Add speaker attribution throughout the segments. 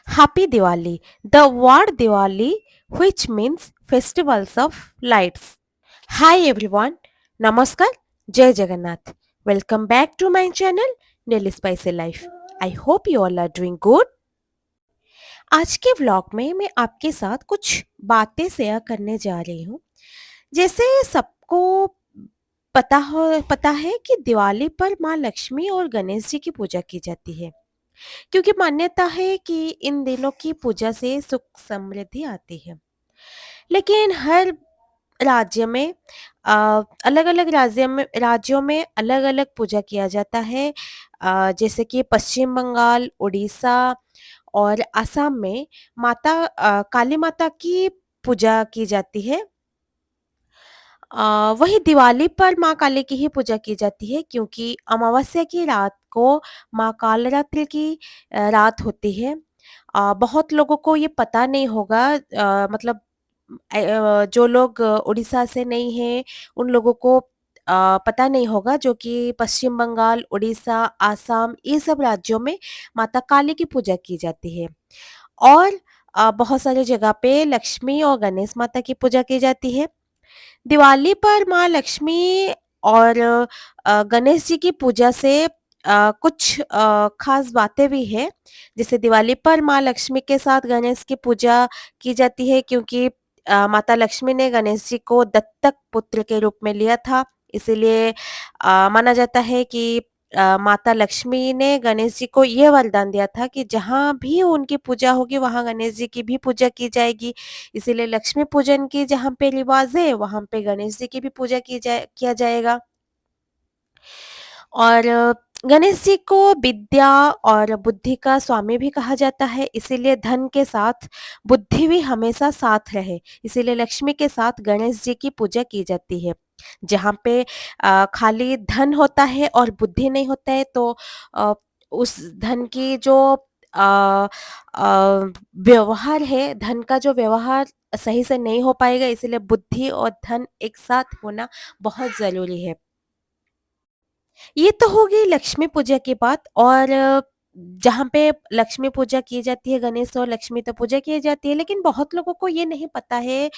Speaker 1: Happy Diwali. The word Diwali, which means festivals of lights. Hi everyone. Namaskar. Jai Jagannath. Welcome back to my channel Daily Spicy Life. I hope you all are doing good. आज के vlog में मैं आपके साथ कुछ बातें share करने जा रही हूँ। जैसे सबको पता है कि दिवाली पर माँ लक्ष्मी और गणेश जी की पूजा की जाती है। क्योंकि मान्यता है कि इन दिनों की पूजा से सुख समृद्धि आती है। लेकिन हर राज्य में अलग-अलग राज्यों में अलग-अलग पूजा किया जाता है। जैसे कि पश्चिम बंगाल, उड़ीसा और असम में काली माता की पूजा की जाती है। वहीं दिवाली पर माँ काली की ही पूजा की जाती है क्योंकि अमावस्या की रात को माँ कालरात्रि की रात होती है। बहुत लोगों को ये पता नहीं होगा मतलब जो लोग उड़ीसा से नहीं हैं उन लोगों को पता नहीं होगा जो कि पश्चिम बंगाल, उड़ीसा, आसाम ये सब राज्यों में माता काली की पूजा की जाती है। और बहुत सारी जगह पे लक्ष्मी और गणेश माता की पूजा की जाती है। दिवाली पर माँ लक्ष्मी और गणेश जी की पूजा से कुछ खास बातें भी हैं। जैसे दिवाली पर माँ लक्ष्मी के साथ गणेश की पूजा की जाती है क्योंकि माता लक्ष्मी ने गणेश जी को दत्तक पुत्र के रूप में लिया था। इसीलिए माना जाता है कि माता लक्ष्मी ने गणेश जी को ये वरदान दिया था कि जहाँ भी उनकी पूजा होगी वहाँ गणेश जी की भी पूजा की जाएगी। इसीलिए लक्ष्मी पूजन की जहाँ पे रिवाज है वहाँ पे गणेश जी की भी पूजा किया जाएगा। और गणेश जी को विद्या और बुद्धि का स्वामी भी कहा जाता है, इसीलिए धन के साथ बुद्धि भी हमेशा साथ रहे, इसीलिए लक्ष्मी के साथ गणेश जी की पूजा की जाती है। जहाँ पे खाली धन होता है और बुद्धि नहीं होता है तो अ, उस धन की जो व्यवहार है, धन का जो व्यवहार सही से नहीं हो पाएगा, इसीलिए बुद्धि और धन एक साथ होना बहुत ज़रूरी है। ये तो हो गई लक्ष्मी पूजा की बात। और जहाँ पे लक्ष्मी पूजा की जाती है, गणेश और लक्ष्मी तो पूजा की जाती है, लेकिन बहुत लोगों को ये नहीं पता है।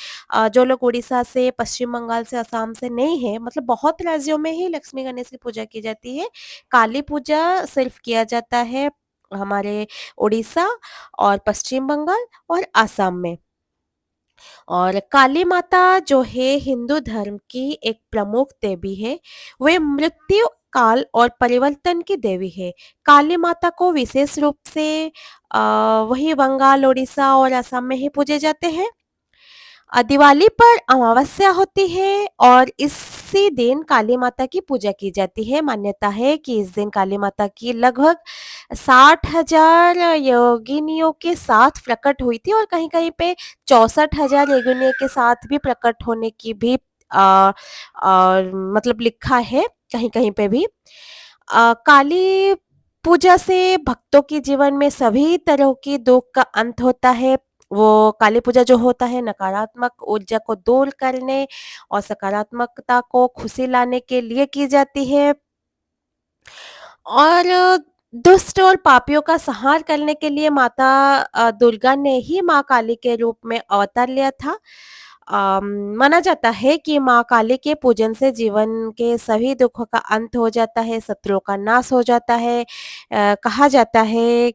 Speaker 1: जो लोग उड़ीसा से, पश्चिम बंगाल से, असम से नहीं है, मतलब बहुत राज्यों में ही लक्ष्मी गणेश की पूजा की जाती है। काली पूजा सिर्फ किया जाता है हमारे उड़ीसा और पश्चिम बंगाल और असम में। और काली माता जो है हिंदू धर्म की एक प्रमुख देवी है। वे मृत्यु काल और परिवर्तन की देवी है। काली माता को विशेष रूप से वही बंगाल, उड़ीसा और असम में ही पूजे जाते हैं। दिवाली पर अमावस्या होती है और इसी दिन काली माता की पूजा की जाती है। मान्यता है कि इस दिन काली माता की लगभग 60,000 योगिनियों के साथ प्रकट हुई थी और कहीं-कहीं पे 64,000 योगिनियों के साथ भी प्रकट होने की भी मतलब लिखा है कहीं-कहीं पे भी। काली पूजा से भक्तों के जीवन में सभी तरह की दुःख का अंत होता है। वो काली पूजा जो होता है नकारात्मक ऊर्जा को दूर करने और सकारात्मकता को खुशी लाने के लिए की जाती है। और दुष्ट और पापियों का संहार करने के लिए माता दुर्गा ने ही माँ काली के रूप में अवतार लिया था। माना जाता है कि माँ काली के पूजन से जीवन के सभी दुखों का अंत हो जाता है, शत्रुओं का नाश हो जाता है। कहा जाता है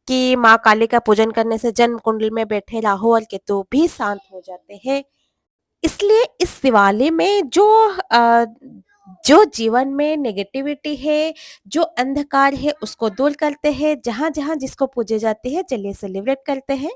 Speaker 1: कि माँ काली का पूजन करने से जन्म कुंडली में बैठे राहु और केतु भी शांत हो जाते हैं। इसलिए इस दिवाली में जो जीवन में नेगेटिविटी है, जो अंधकार है उसको दूर करते हैं, जहाँ-जहाँ जिसको पूजे जाती है, चलिए सेलिब्रेट करते हैं।